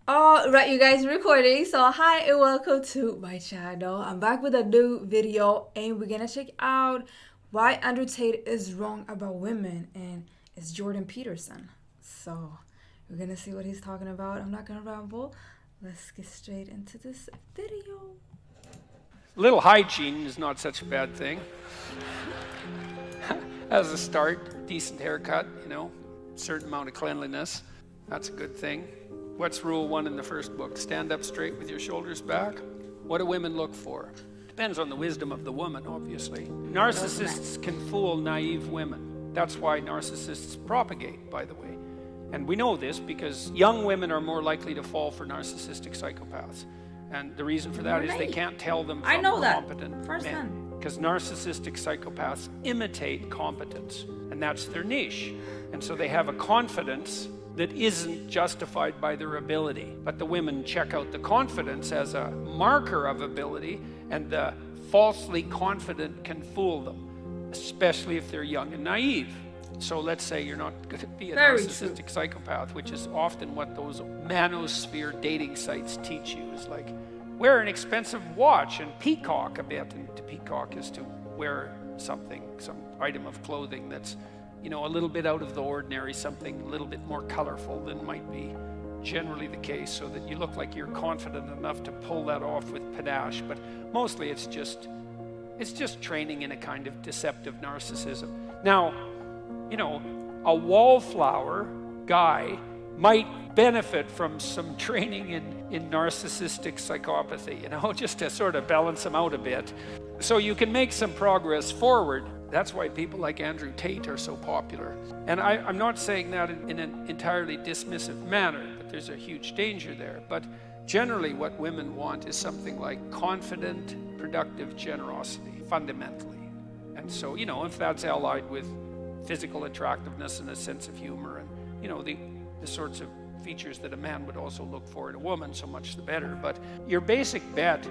All right, you guys, recording. So, hi and welcome to my channel. I'm back with a new video, and we're gonna check out why Andrew Tate is wrong about women, and it's Jordan Peterson. So, we're gonna see what he's talking about. I'm not gonna ramble. Let's get straight into this video. A little hygiene is not such a bad thing. As a start, decent haircut, certain amount of cleanliness. That's a good thing. What's rule one in the first book? Stand up straight with your shoulders back. What do women look for? Depends on the wisdom of the woman, obviously. Narcissists can fool naive women. That's why narcissists propagate, by the way. And we know this because young women are more likely to fall for narcissistic psychopaths. And the reason for that is they can't tell them from competent men. Because narcissistic psychopaths imitate competence, and that's their niche. And so they have a confidence that isn't justified by their ability. But the women check out the confidence as a marker of ability, and the falsely confident can fool them, especially if they're young and naive. So let's say you're not going to be a narcissistic psychopath, which is often what those manosphere dating sites teach you, is like, wear an expensive watch and peacock a bit. And to peacock is to wear something, some item of clothing that's, a little bit out of the ordinary, something a little bit more colorful than might be generally the case, so that you look like you're confident enough to pull that off with panache. But mostly it's just training in a kind of deceptive narcissism. Now, a wallflower guy might benefit from some training in narcissistic psychopathy, just to sort of balance him out a bit. So you can make some progress forward. That's why people like Andrew Tate are so popular. And I'm not saying that in an entirely dismissive manner, but there's a huge danger there. But generally what women want is something like confident, productive generosity, fundamentally. And so, if that's allied with physical attractiveness and a sense of humor and, the sorts of features that a man would also look for in a woman, so much the better. But your basic bet,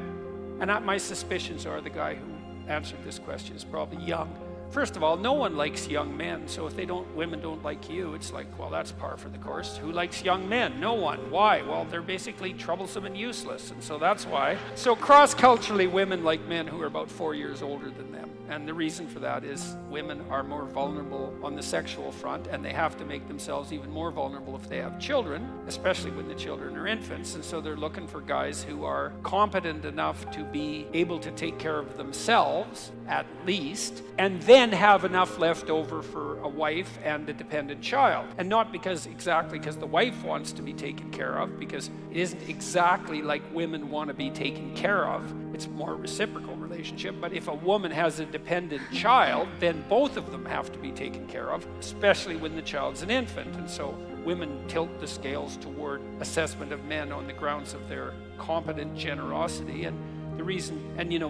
and my suspicions are the guy who answered this question is probably young. First of all, no one likes young men, so if women don't like you, it's like, well, that's par for the course. Who likes young men? No one. Why? Well, they're basically troublesome and useless, and so that's why. So cross-culturally, women like men who are about 4 years older than them. And the reason for that is women are more vulnerable on the sexual front, and they have to make themselves even more vulnerable if they have children, especially when the children are infants. And so they're looking for guys who are competent enough to be able to take care of themselves, at least, and then have enough left over for a wife and a dependent child. And not exactly because the wife wants to be taken care of, because it isn't exactly like women want to be taken care of. It's more a reciprocal relationship. But if a woman has a dependent child, then both of them have to be taken care of, especially when the child's an infant. And so women tilt the scales toward assessment of men on the grounds of their competent generosity. And the reason,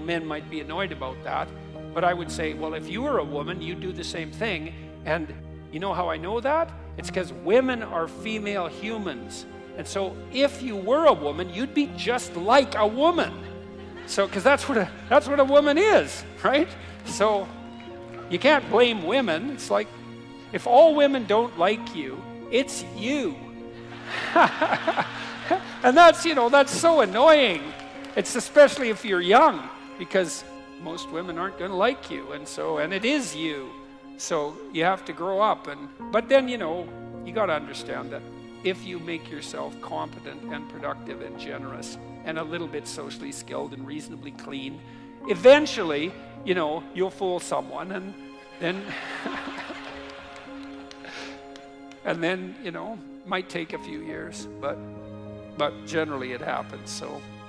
men might be annoyed about that, but I would say, well, if you were a woman, you'd do the same thing. And you know how I know that? It's because women are female humans. And so if you were a woman, you'd be just like a woman. So, because that's what a woman is, right? So you can't blame women. It's like, if all women don't like you, it's you. And that's so annoying. It's especially if you're young, because most women aren't going to like you, and it is you. So you have to grow up, but then you got to understand that if you make yourself competent and productive and generous and a little bit socially skilled and reasonably clean, eventually, you'll fool someone, and then and then, might take a few years, but generally it happens.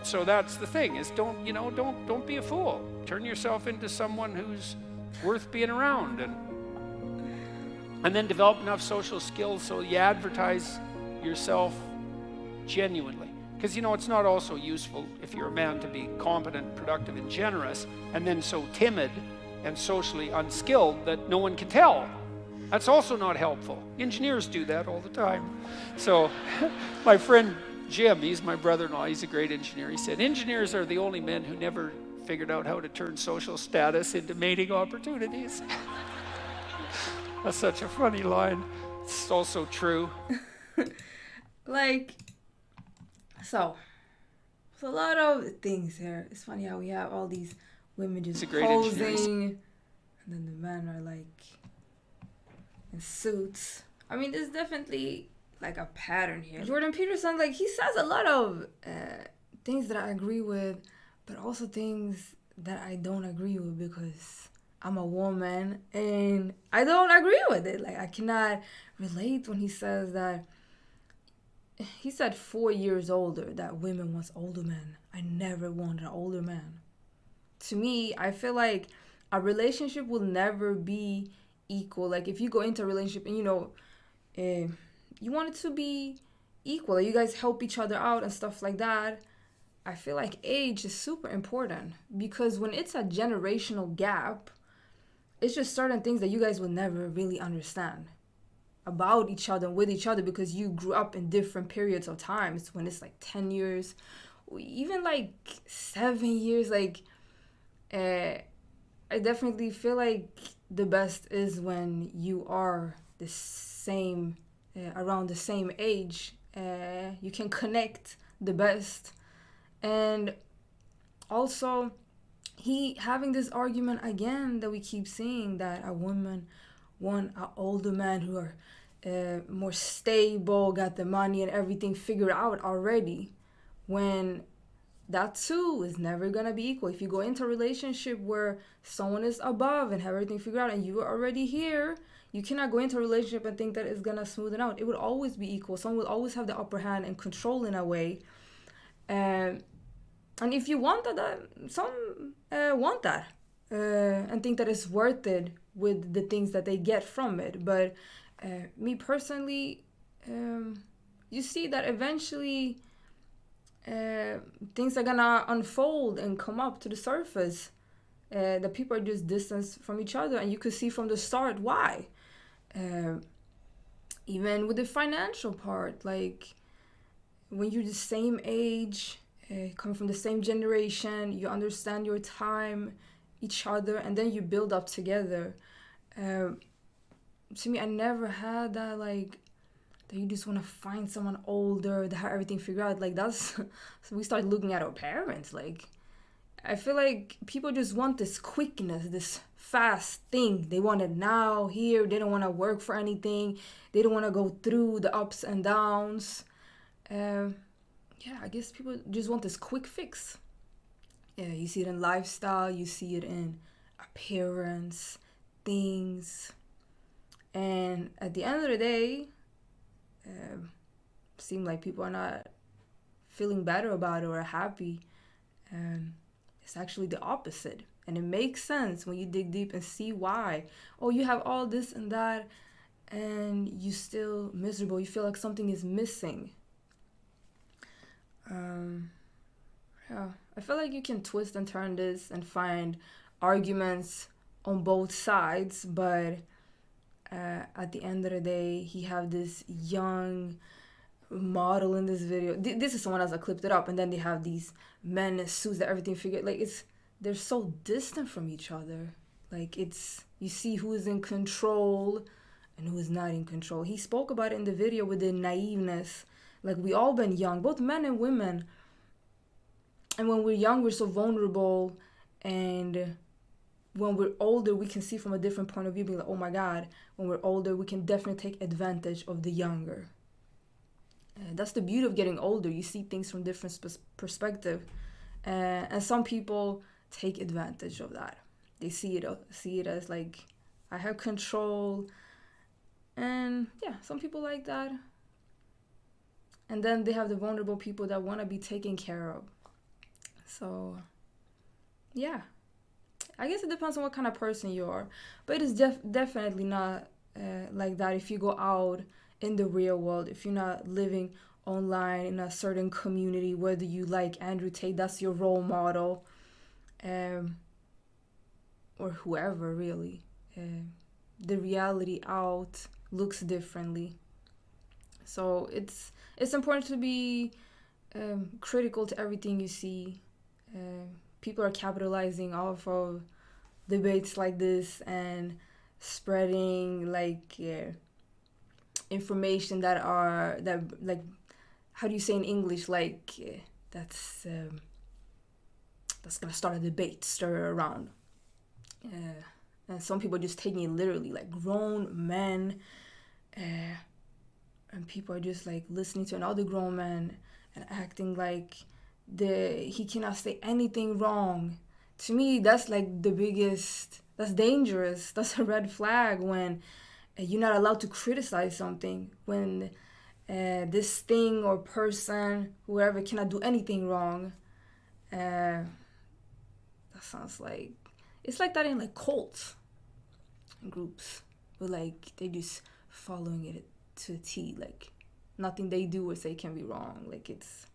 So that's the thing, is don't be a fool. Turn yourself into someone who's worth being around, and then develop enough social skills so you advertise yourself genuinely. Because it's not also useful if you're a man to be competent, productive, and generous, and then so timid and socially unskilled that no one can tell. That's also not helpful. Engineers do that all the time. So my friend Jim, he's my brother-in-law, he's a great engineer. He said, engineers are the only men who never figured out how to turn social status into mating opportunities. That's such a funny line. It's also true. Like, So, there's a lot of things here. It's funny how we have all these women It's just a great engineering. posing, and then the men are like in suits. I mean, there's definitely like a pattern here. Jordan Peterson, like, he says a lot of things that I agree with, but also things that I don't agree with because I'm a woman and I don't agree with it. Like, I cannot relate when he says that. He said 4 years older, that women wants older men. I never wanted an older man. To me, I feel like a relationship will never be equal. Like, if you go into a relationship and you want it to be equal, like you guys help each other out and stuff like that, I feel like age is super important because when it's a generational gap, it's just certain things that you guys will never really understand about each other and with each other because you grew up in different periods of time. It's when it's like 10 years, even like 7 years. Like, I definitely feel like the best is when you are the same, around the same age. You can connect the best. And also, he having this argument again that we keep seeing that a woman want an older man who are more stable, got the money and everything figured out already, when that too is never gonna be equal. If you go into a relationship where someone is above and have everything figured out and you are already here, you cannot go into a relationship and think that it's gonna smooth it out. It would always be equal. Someone will always have the upper hand and control in a way. And if you want that, some want that and think that it's worth it with the things that they get from it. But me personally, you see that eventually things are gonna unfold and come up to the surface. That people are just distanced from each other, and you could see from the start why. Even with the financial part, like when you're the same age, coming from the same generation, you understand your time, each other, and then you build up together. To me, I never had that, like, that you just want to find someone older that have everything figured out. Like, that's so we start looking at our parents. Like, I feel like people just want this quickness, this fast thing. They want it now, here. They don't want to work for anything. They don't want to go through the ups and downs. Yeah, I guess people just want this quick fix. Yeah, you see it in lifestyle, you see it in appearance, things. And at the end of the day, seem like people are not feeling better about it or happy. It's actually the opposite. And it makes sense when you dig deep and see why. Oh, you have all this and that, and you still miserable. You feel like something is missing. Yeah, I feel like you can twist and turn this and find arguments on both sides, but at the end of the day, he have this young model in this video. This is someone else that clipped it up, and then they have these men in suits that everything figured. Like, they're so distant from each other. Like, you see who is in control and who is not in control. He spoke about it in the video with the naiveness. Like, we all been young, both men and women. And when we're young, we're so vulnerable. And when we're older, we can see from a different point of view, being like, oh my God, when we're older, we can definitely take advantage of the younger. That's the beauty of getting older. You see things from different perspective. And some people take advantage of that. They see it as like, I have control. And yeah, some people like that. And then they have the vulnerable people that want to be taken care of. So, yeah. I guess it depends on what kind of person you are. But it is definitely not like that if you go out in the real world. If you're not living online in a certain community, whether you like Andrew Tate, that's your role model. Or whoever, really. The reality out looks differently. So it's important to be critical to everything you see. People are capitalizing off of debates like this and spreading like information that like how do you say in English, like that's gonna start a debate, stir around. And some people are just taking it literally, like grown men, and people are just like listening to another grown man and acting like he cannot say anything wrong. To me, that's like the biggest. That's dangerous. That's a red flag when you're not allowed to criticize something. When this thing or person, whoever, cannot do anything wrong. That sounds like it's like that in like cults and groups, where like they just following it to a T. Like nothing they do or say can be wrong. Like it's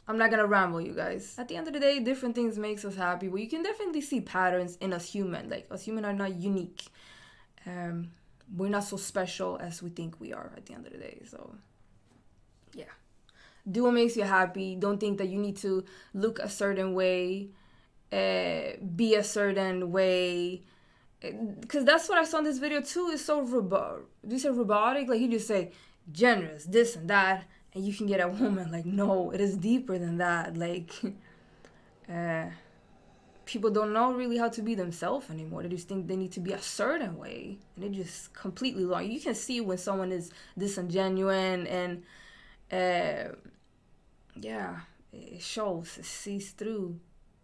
I'm not gonna ramble, you guys. At the end of the day, different things makes us happy, but you can definitely see patterns in us human. Like us human are not unique. We're not so special as we think we are at the end of the day. So yeah, do what makes you happy. Don't think that you need to look a certain way, be a certain way, because that's what I saw in this video too. It's so robotic. Like you just say generous, this and that, and you can get a woman. Like, no, it is deeper than that. Like, people don't know really how to be themselves anymore. They just think they need to be a certain way, and they just completely wrong. You can see when someone is disingenuous, and yeah, it shows, it sees through,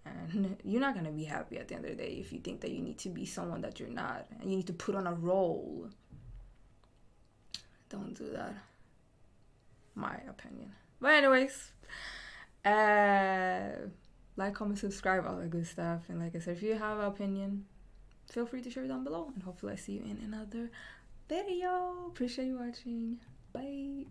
and you're not gonna be happy at the end of the day if you think that you need to be someone that you're not, and you need to put on a role. Don't do that. My opinion. But anyways, like, comment, subscribe, all that good stuff. And like I said, if you have an opinion, feel free to share it down below. And hopefully I see you in another video. Appreciate you watching. Bye.